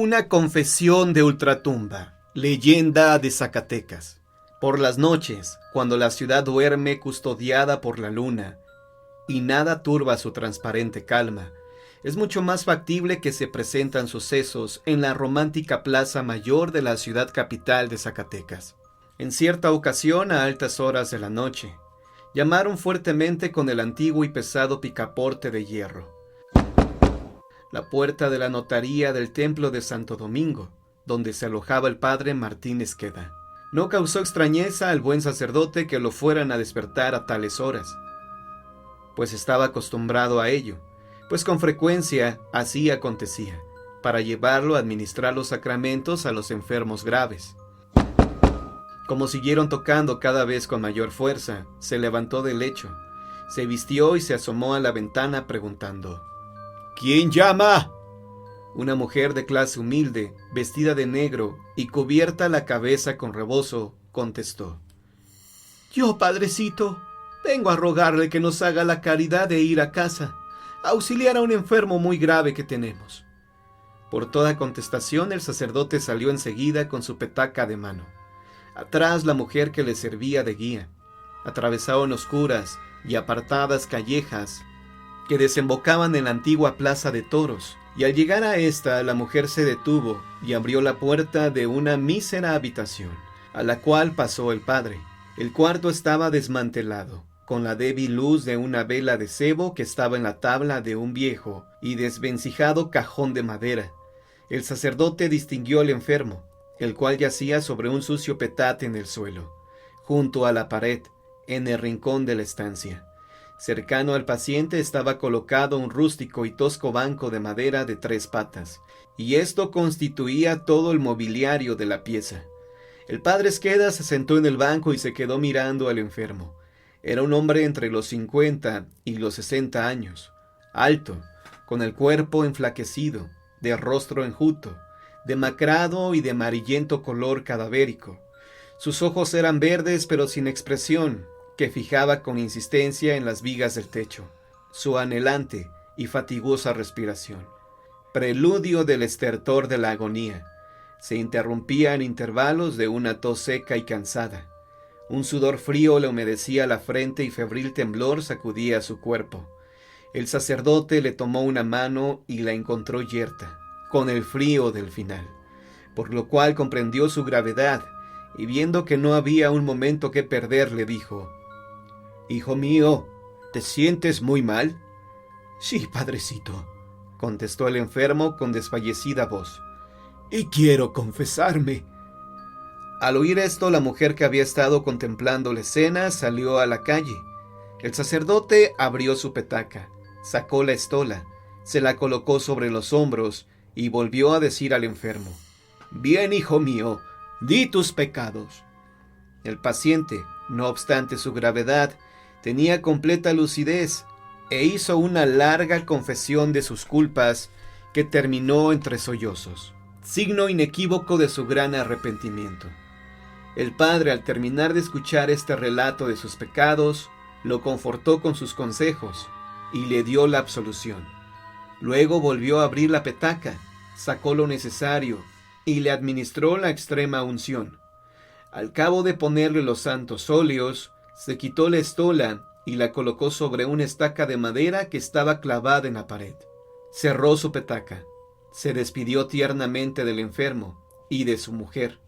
Una confesión de ultratumba, leyenda de Zacatecas. Por las noches, cuando la ciudad duerme custodiada por la luna, y nada turba su transparente calma, es mucho más factible que se presentan sucesos en la romántica plaza mayor de la ciudad capital de Zacatecas. En cierta ocasión, a altas horas de la noche, llamaron fuertemente con el antiguo y pesado picaporte de hierro. La puerta de la notaría del templo de Santo Domingo, donde se alojaba el padre Martín Esqueda. No causó extrañeza al buen sacerdote que lo fueran a despertar a tales horas, pues estaba acostumbrado a ello, pues con frecuencia así acontecía, para llevarlo a administrar los sacramentos a los enfermos graves. Como siguieron tocando cada vez con mayor fuerza, se levantó del lecho, se vistió y se asomó a la ventana preguntando: ¿Quién llama? Una mujer de clase humilde, vestida de negro y cubierta la cabeza con rebozo, contestó: Yo, padrecito, vengo a rogarle que nos haga la caridad de ir a casa, a auxiliar a un enfermo muy grave que tenemos. Por toda contestación el sacerdote salió enseguida con su petaca de mano. Atrás la mujer que le servía de guía. Atravesaron oscuras y apartadas callejas que desembocaban en la antigua plaza de toros, y al llegar a esta la mujer se detuvo y abrió la puerta de una mísera habitación, a la cual pasó el padre. El cuarto estaba desmantelado, con la débil luz de una vela de cebo que estaba en la tabla de un viejo y desvencijado cajón de madera. El sacerdote distinguió al enfermo, el cual yacía sobre un sucio petate en el suelo, junto a la pared, en el rincón de la estancia. Cercano al paciente estaba colocado un rústico y tosco banco de madera de 3 patas, y esto constituía todo el mobiliario de la pieza. El padre Esqueda se sentó en el banco y se quedó mirando al enfermo. Era un hombre entre los 50 y los 60 años, alto, con el cuerpo enflaquecido, de rostro enjuto, demacrado y de amarillento color cadavérico. Sus ojos eran verdes pero sin expresión, que fijaba con insistencia en las vigas del techo, su anhelante y fatigosa respiración, preludio del estertor de la agonía, se interrumpía en intervalos de una tos seca y cansada. Un sudor frío le humedecía la frente y febril temblor sacudía su cuerpo. El sacerdote le tomó una mano y la encontró yerta, con el frío del final, por lo cual comprendió su gravedad, y viendo que no había un momento que perder, le dijo: «Hijo mío, ¿te sientes muy mal?» «Sí, padrecito», contestó el enfermo con desfallecida voz, «y quiero confesarme». Al oír esto, la mujer que había estado contemplando la escena salió a la calle. El sacerdote abrió su petaca, sacó la estola, se la colocó sobre los hombros y volvió a decir al enfermo: «Bien, hijo mío, di tus pecados». El paciente, no obstante su gravedad, tenía completa lucidez e hizo una larga confesión de sus culpas que terminó entre sollozos, signo inequívoco de su gran arrepentimiento. El padre, al terminar de escuchar este relato de sus pecados, lo confortó con sus consejos y le dio la absolución. Luego volvió a abrir la petaca, sacó lo necesario y le administró la extrema unción. Al cabo de ponerle los santos óleos, se quitó la estola y la colocó sobre una estaca de madera que estaba clavada en la pared. Cerró su petaca, se despidió tiernamente del enfermo y de su mujer,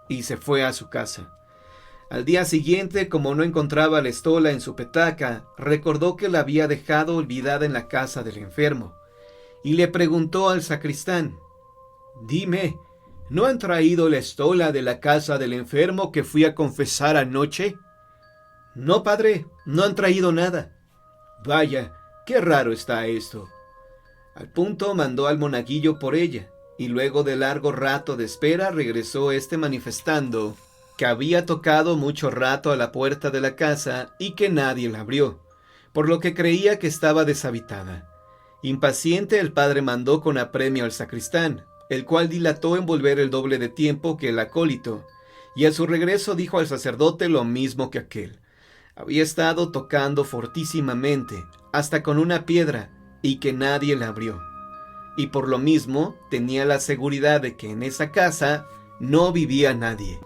y se fue a su casa. Al día siguiente, como no encontraba la estola en su petaca, recordó que la había dejado olvidada en la casa del enfermo, y le preguntó al sacristán: «Dime, ¿no han traído la estola de la casa del enfermo que fui a confesar anoche?» «No, padre, no han traído nada». «Vaya, qué raro está esto». Al punto mandó al monaguillo por ella, y luego de largo rato de espera regresó manifestando que había tocado mucho rato a la puerta de la casa y que nadie la abrió, por lo que creía que estaba deshabitada. Impaciente, el padre mandó con apremio al sacristán, el cual dilató en volver el doble de tiempo que el acólito, y a su regreso dijo al sacerdote lo mismo que aquel. Había estado tocando fortísimamente, hasta con una piedra, y que nadie la abrió. y por lo mismo tenía la seguridad de que en esa casa no vivía nadie.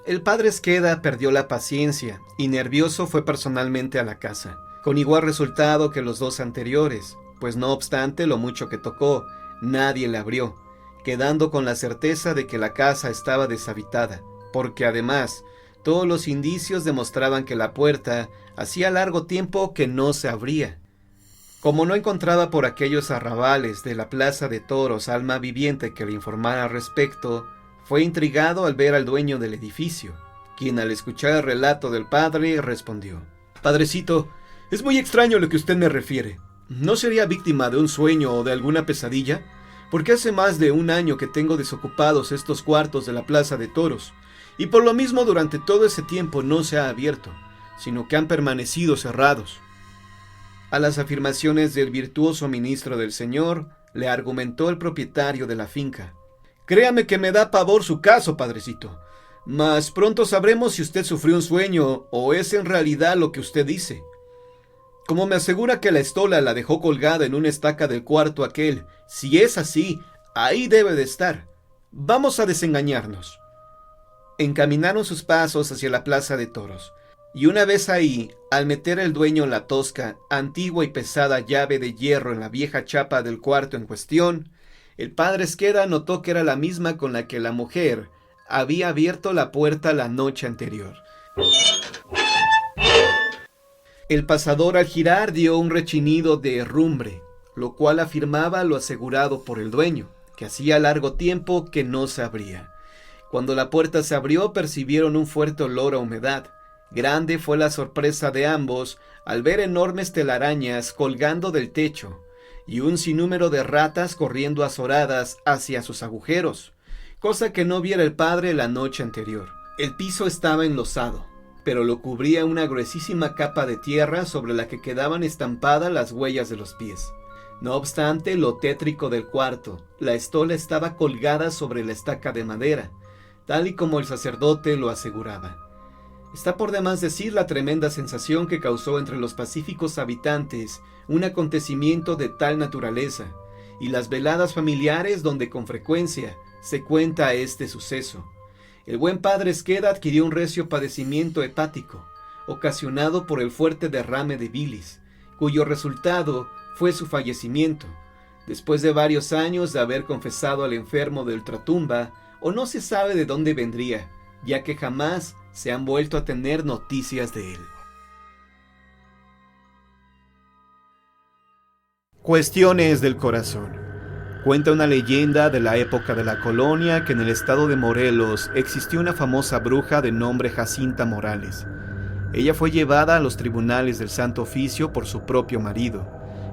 El padre Esqueda perdió la paciencia y nervioso fue personalmente a la casa, con igual resultado que los dos anteriores, pues no obstante lo mucho que tocó, nadie la abrió, quedando con la certeza de que la casa estaba deshabitada, porque además todos los indicios demostraban que la puerta hacía largo tiempo que no se abría. Como no encontraba por aquellos arrabales de la plaza de toros alma viviente que le informara al respecto, fue intrigado al ver al dueño del edificio, quien al escuchar el relato del padre respondió: «Padrecito, es muy extraño lo que usted me refiere. ¿No sería víctima de un sueño o de alguna pesadilla? Porque hace más de un año que tengo desocupados estos cuartos de la plaza de toros, y por lo mismo durante todo ese tiempo no se ha abierto, sino que han permanecido cerrados». A las afirmaciones del virtuoso ministro del Señor, le argumentó el propietario de la finca: «Créame que me da pavor su caso, padrecito, mas pronto sabremos si usted sufrió un sueño o es en realidad lo que usted dice. Como me asegura que la estola la dejó colgada en una estaca del cuarto aquel, si es así, ahí debe de estar. Vamos a desengañarnos». Encaminaron sus pasos hacia la plaza de toros, y una vez ahí, al meter el dueño la tosca, antigua y pesada llave de hierro en la vieja chapa del cuarto en cuestión, el padre Esqueda notó que era la misma con la que la mujer había abierto la puerta la noche anterior. El pasador al girar dio un rechinido de herrumbre, lo cual afirmaba lo asegurado por el dueño, que hacía largo tiempo que no se abría. Cuando la puerta se abrió, percibieron un fuerte olor a humedad. Grande fue la sorpresa de ambos al ver enormes telarañas colgando del techo y un sinnúmero de ratas corriendo azoradas hacia sus agujeros, cosa que no viera el padre la noche anterior. El piso estaba enlosado, pero lo cubría una gruesísima capa de tierra sobre la que quedaban estampadas las huellas de los pies. No obstante lo tétrico del cuarto, la estola estaba colgada sobre la estaca de madera, tal y como el sacerdote lo aseguraba. Está por demás decir la tremenda sensación que causó entre los pacíficos habitantes un acontecimiento de tal naturaleza, y las veladas familiares donde con frecuencia se cuenta este suceso. El buen padre Esqueda adquirió un recio padecimiento hepático, ocasionado por el fuerte derrame de bilis, cuyo resultado fue su fallecimiento, después de varios años de haber confesado al enfermo de ultratumba, o no se sabe de dónde vendría, ya que jamás se han vuelto a tener noticias de él. Cuestiones del corazón. Cuenta una leyenda de la época de la colonia que en el estado de Morelos existió una famosa bruja de nombre Jacinta Morales. Ella fue llevada a los tribunales del Santo Oficio por su propio marido,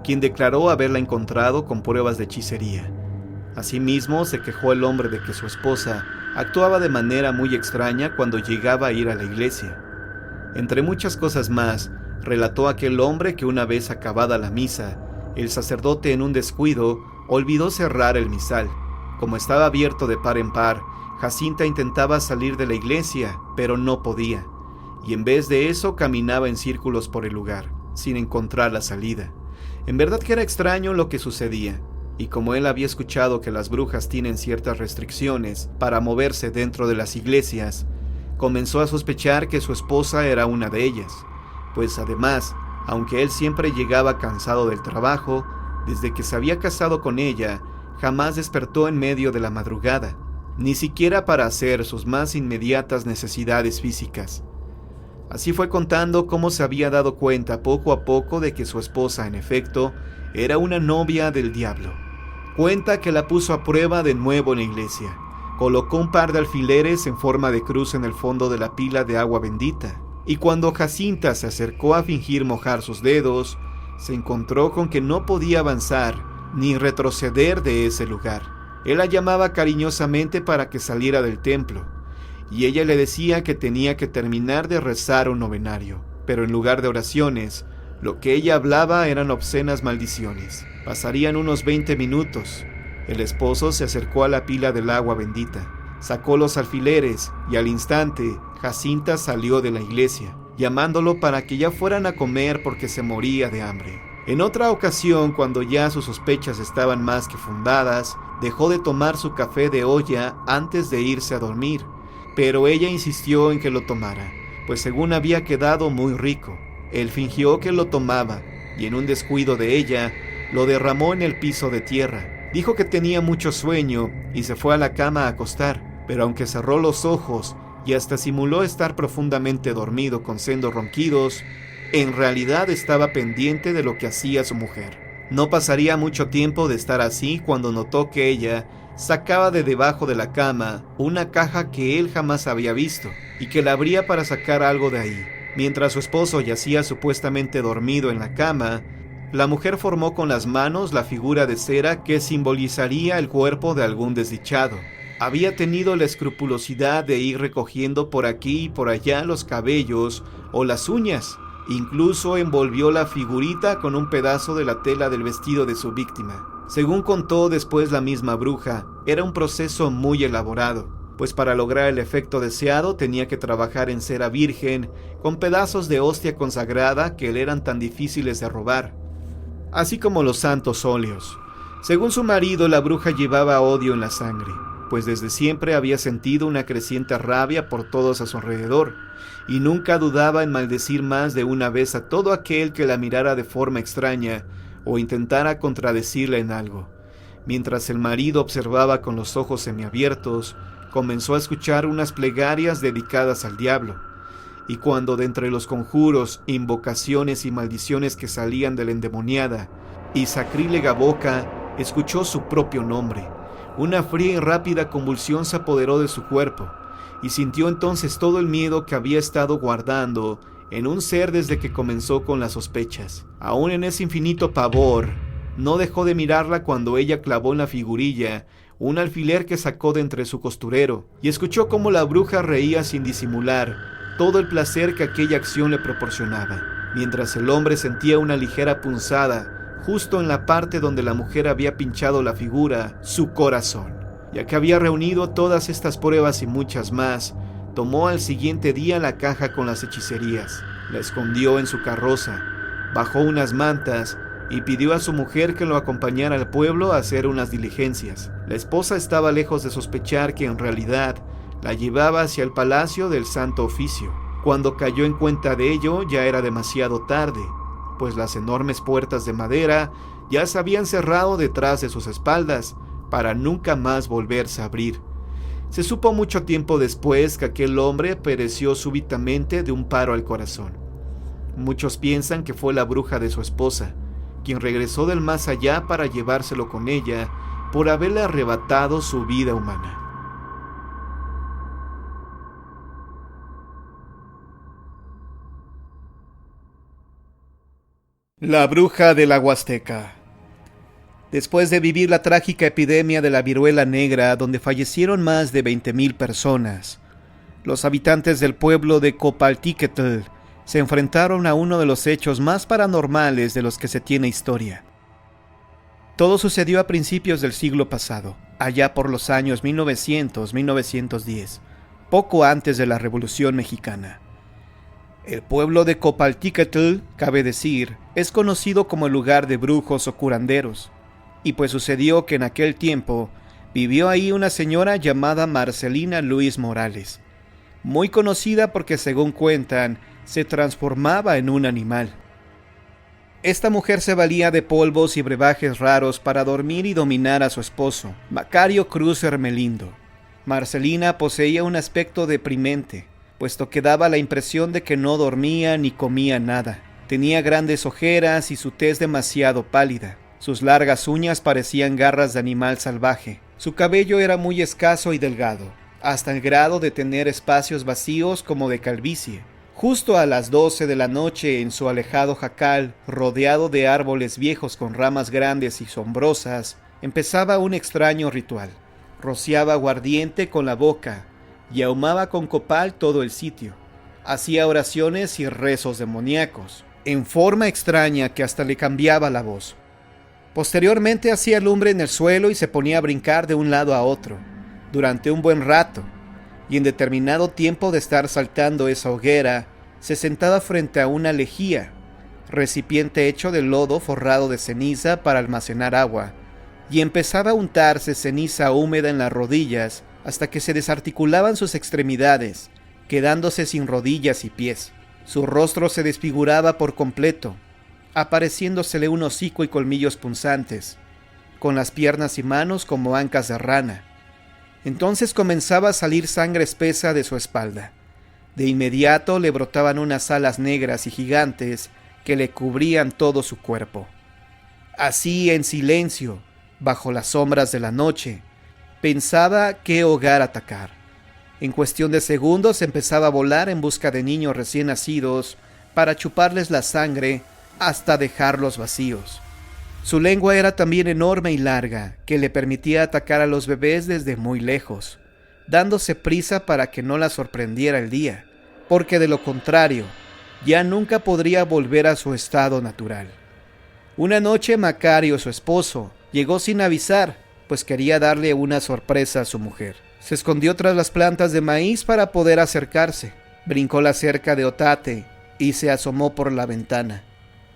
quien declaró haberla encontrado con pruebas de hechicería. Asimismo, se quejó el hombre de que su esposa actuaba de manera muy extraña cuando llegaba a ir a la iglesia. Entre muchas cosas más, relató aquel hombre que una vez acabada la misa, el sacerdote en un descuido olvidó cerrar el misal. Como estaba abierto de par en par, Jacinta intentaba salir de la iglesia, pero no podía, y en vez de eso caminaba en círculos por el lugar, sin encontrar la salida. En verdad que era extraño lo que sucedía, y como él había escuchado que las brujas tienen ciertas restricciones para moverse dentro de las iglesias, comenzó a sospechar que su esposa era una de ellas, pues además, aunque él siempre llegaba cansado del trabajo, desde que se había casado con ella, jamás despertó en medio de la madrugada, ni siquiera para hacer sus más inmediatas necesidades físicas. Así fue contando cómo se había dado cuenta poco a poco de que su esposa, en efecto, era una novia del diablo. Cuenta que la puso a prueba de nuevo en la iglesia. Colocó un par de alfileres en forma de cruz en el fondo de la pila de agua bendita, y cuando Jacinta se acercó a fingir mojar sus dedos, se encontró con que no podía avanzar ni retroceder de ese lugar. Él la llamaba cariñosamente para que saliera del templo, y ella le decía que tenía que terminar de rezar un novenario, pero en lugar de oraciones, lo que ella hablaba eran obscenas maldiciones. Pasarían unos 20 minutos. El esposo se acercó a la pila del agua bendita, sacó los alfileres y al instante Jacinta salió de la iglesia, llamándolo para que ya fueran a comer porque se moría de hambre. En otra ocasión, cuando ya sus sospechas estaban más que fundadas, dejó de tomar su café de olla antes de irse a dormir, pero ella insistió en que lo tomara, pues según había quedado muy rico. Él fingió que lo tomaba, y en un descuido de ella, lo derramó en el piso de tierra. Dijo que tenía mucho sueño y se fue a la cama a acostar, pero aunque cerró los ojos y hasta simuló estar profundamente dormido con sendos ronquidos, en realidad estaba pendiente de lo que hacía su mujer. No pasaría mucho tiempo de estar así cuando notó que ella sacaba de debajo de la cama una caja que él jamás había visto y que la abría para sacar algo de ahí. Mientras su esposo yacía supuestamente dormido en la cama, la mujer formó con las manos la figura de cera que simbolizaría el cuerpo de algún desdichado. Había tenido la escrupulosidad de ir recogiendo por aquí y por allá los cabellos o las uñas. Incluso envolvió la figurita con un pedazo de la tela del vestido de su víctima. Según contó después la misma bruja, era un proceso muy elaborado, pues para lograr el efecto deseado tenía que trabajar en cera virgen con pedazos de hostia consagrada que le eran tan difíciles de robar, así como los santos óleos. Según su marido, la bruja llevaba odio en la sangre, pues desde siempre había sentido una creciente rabia por todos a su alrededor, y nunca dudaba en maldecir más de una vez a todo aquel que la mirara de forma extraña o intentara contradecirla en algo. Mientras el marido observaba con los ojos semiabiertos, comenzó a escuchar unas plegarias dedicadas al diablo, y cuando de entre los conjuros, invocaciones y maldiciones que salían de la endemoniada y sacrílega boca, escuchó su propio nombre, una fría y rápida convulsión se apoderó de su cuerpo, y sintió entonces todo el miedo que había estado guardando en un ser desde que comenzó con las sospechas. Aún en ese infinito pavor, no dejó de mirarla cuando ella clavó en la figurilla un alfiler que sacó de entre su costurero, y escuchó cómo la bruja reía sin disimular todo el placer que aquella acción le proporcionaba, mientras el hombre sentía una ligera punzada justo en la parte donde la mujer había pinchado la figura, su corazón. Ya que había reunido todas estas pruebas y muchas más, tomó al siguiente día la caja con las hechicerías, la escondió en su carroza, bajó unas mantas y pidió a su mujer que lo acompañara al pueblo a hacer unas diligencias. La esposa estaba lejos de sospechar que en realidad la llevaba hacia el palacio del Santo Oficio. Cuando cayó en cuenta de ello, ya era demasiado tarde, pues las enormes puertas de madera ya se habían cerrado detrás de sus espaldas, para nunca más volverse a abrir. Se supo mucho tiempo después que aquel hombre pereció súbitamente de un paro al corazón. Muchos piensan que fue la bruja de su esposa, quien regresó del más allá para llevárselo con ella por haberle arrebatado su vida humana. La bruja de la Huasteca. Después de vivir la trágica epidemia de la viruela negra, donde fallecieron más de 20,000 personas, los habitantes del pueblo de Copaltiquetl se enfrentaron a uno de los hechos más paranormales de los que se tiene historia. Todo sucedió a principios del siglo pasado, allá por los años 1900-1910, poco antes de la Revolución Mexicana. El pueblo de Copaltiquetl, cabe decir, es conocido como el lugar de brujos o curanderos, y pues sucedió que en aquel tiempo vivió ahí una señora llamada Marcelina Luis Morales, muy conocida porque, según cuentan, se transformaba en un animal. Esta mujer se valía de polvos y brebajes raros para dormir y dominar a su esposo, Macario Cruz Hermelindo. Marcelina poseía un aspecto deprimente, puesto que daba la impresión de que no dormía ni comía nada. Tenía grandes ojeras y su tez demasiado pálida. Sus largas uñas parecían garras de animal salvaje. Su cabello era muy escaso y delgado, hasta el grado de tener espacios vacíos como de calvicie. Justo a las 12 de la noche, en su alejado jacal, rodeado de árboles viejos con ramas grandes y sombrosas, empezaba un extraño ritual. Rociaba aguardiente con la boca y ahumaba con copal todo el sitio. Hacía oraciones y rezos demoníacos, en forma extraña que hasta le cambiaba la voz. Posteriormente hacía lumbre en el suelo y se ponía a brincar de un lado a otro, durante un buen rato, y en determinado tiempo de estar saltando esa hoguera, se sentaba frente a una lejía, recipiente hecho de lodo forrado de ceniza para almacenar agua, y empezaba a untarse ceniza húmeda en las rodillas hasta que se desarticulaban sus extremidades, quedándose sin rodillas y pies. Su rostro se desfiguraba por completo, apareciéndosele un hocico y colmillos punzantes, con las piernas y manos como ancas de rana. Entonces comenzaba a salir sangre espesa de su espalda. De inmediato le brotaban unas alas negras y gigantes que le cubrían todo su cuerpo. Así, en silencio, bajo las sombras de la noche, pensaba qué hogar atacar. En cuestión de segundos empezaba a volar en busca de niños recién nacidos para chuparles la sangre hasta dejarlos vacíos. Su lengua era también enorme y larga, que le permitía atacar a los bebés desde muy lejos, dándose prisa para que no la sorprendiera el día, porque de lo contrario, ya nunca podría volver a su estado natural. Una noche Macario, su esposo, llegó sin avisar, pues quería darle una sorpresa a su mujer. Se escondió tras las plantas de maíz para poder acercarse, brincó la cerca de otate y se asomó por la ventana.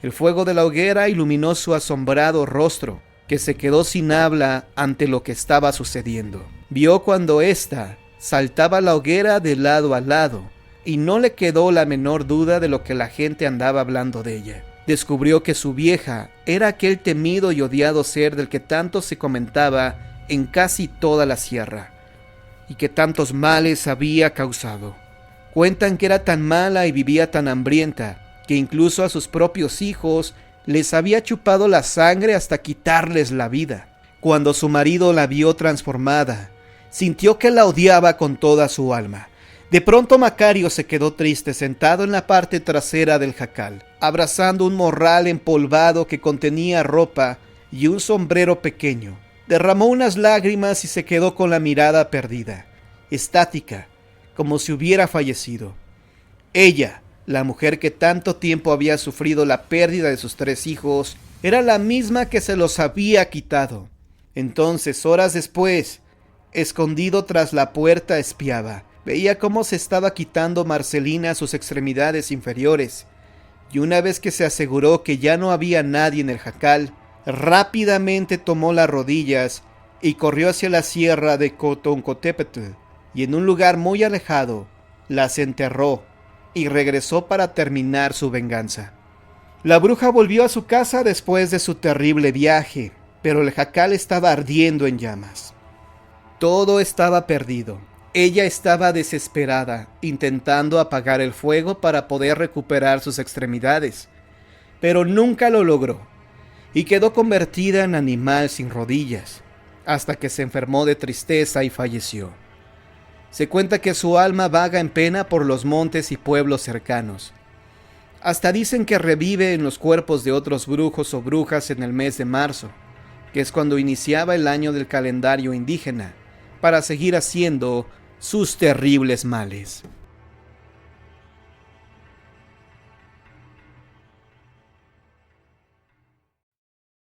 El fuego de la hoguera iluminó su asombrado rostro, que se quedó sin habla ante lo que estaba sucediendo. Vio cuando ésta saltaba la hoguera de lado a lado, y no le quedó la menor duda de lo que la gente andaba hablando de ella. Descubrió que su vieja era aquel temido y odiado ser del que tanto se comentaba en casi toda la sierra, y que tantos males había causado. Cuentan que era tan mala y vivía tan hambrienta, que incluso a sus propios hijos les había chupado la sangre hasta quitarles la vida. Cuando su marido la vio transformada, sintió que la odiaba con toda su alma. De pronto Macario se quedó triste sentado en la parte trasera del jacal, abrazando un morral empolvado que contenía ropa y un sombrero pequeño. Derramó unas lágrimas y se quedó con la mirada perdida, estática, como si hubiera fallecido. Ella, la mujer que tanto tiempo había sufrido la pérdida de sus 3 hijos, era la misma que se los había quitado. Entonces, horas después, escondido tras la puerta, espiaba. Veía cómo se estaba quitando Marcelina sus extremidades inferiores, y una vez que se aseguró que ya no había nadie en el jacal, rápidamente tomó las rodillas y corrió hacia la sierra de Cotoncotépetl, y en un lugar muy alejado, las enterró y regresó para terminar su venganza. La bruja volvió a su casa después de su terrible viaje, pero el jacal estaba ardiendo en llamas. Todo estaba perdido. Ella estaba desesperada, intentando apagar el fuego para poder recuperar sus extremidades, pero nunca lo logró, y quedó convertida en animal sin rodillas, hasta que se enfermó de tristeza y falleció. Se cuenta que su alma vaga en pena por los montes y pueblos cercanos. Hasta dicen que revive en los cuerpos de otros brujos o brujas en el mes de marzo, que es cuando iniciaba el año del calendario indígena, para seguir haciendo sus terribles males.